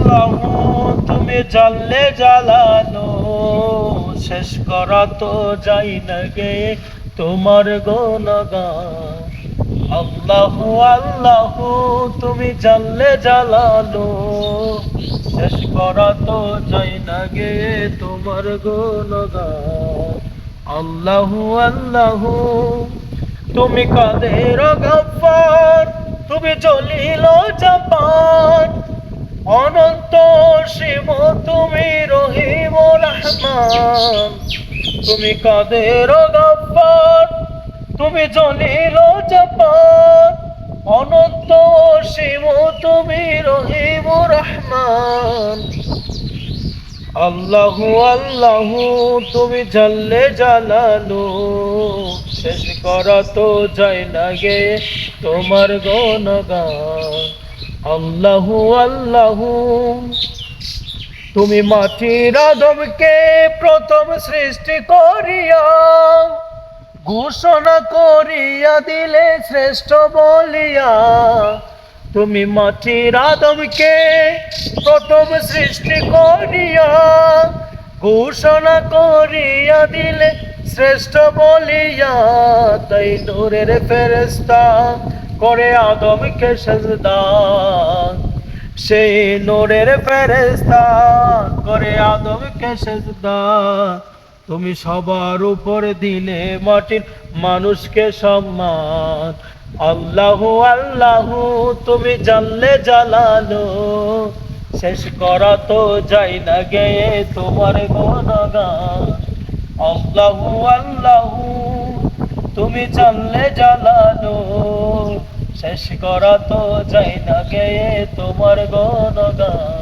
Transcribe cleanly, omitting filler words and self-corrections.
আল্লাহ তুমি জানলে জালালো, শেষ করা তো যাই না গে তোমার গুণগান। আল্লাহ আল্লাহ তুমি জানলে জালালো, শেষ করা তো যাই না গে তোমার গুণগান। আল্লাহ আল্লাহ তুমি কাদের গফফার, তুমি জলিল জাব্বার, অনন্ত সীম তুমি রহিম রহমান। তুমি কাদের গফফার, তুমি জলিল জাব্বার, অনন্ত সীম তুমি রহিম রহমান। আল্লাহ আল্লাহ তুমি জানলে জালালো, শেষ করা তো যায় না গে তোমার গুণগান। আল্লাহ আল্লাহ তুমি মাটির আদমকে প্রথম সৃষ্টি করিয়া, ঘোষণা করিয়া দিলে শ্রেষ্ঠ বলিয়া। তুমি মাটির আদমকে প্রথম সৃষ্টি করিয়া, ঘোষণা করিয়া দিলে শ্রেষ্ঠ বলিয়া। তাই নূরের ফেরেশতা করে আদমকে সেজদা, সেই নূরের ফেরেশতা করে আদমকে সেজদা। তুমি সবার উপর দিলে মাটির মানুষকে সম্মান। আল্লাহ আল্লাহ তুমি জানলে জালালো, শেষ করা তো যাই না গে তোমার গুণগান। আল্লাহ আল্লাহ তুমি জানলে জালালো, শেষ করা তো যাই না গে তোমার গুণগান।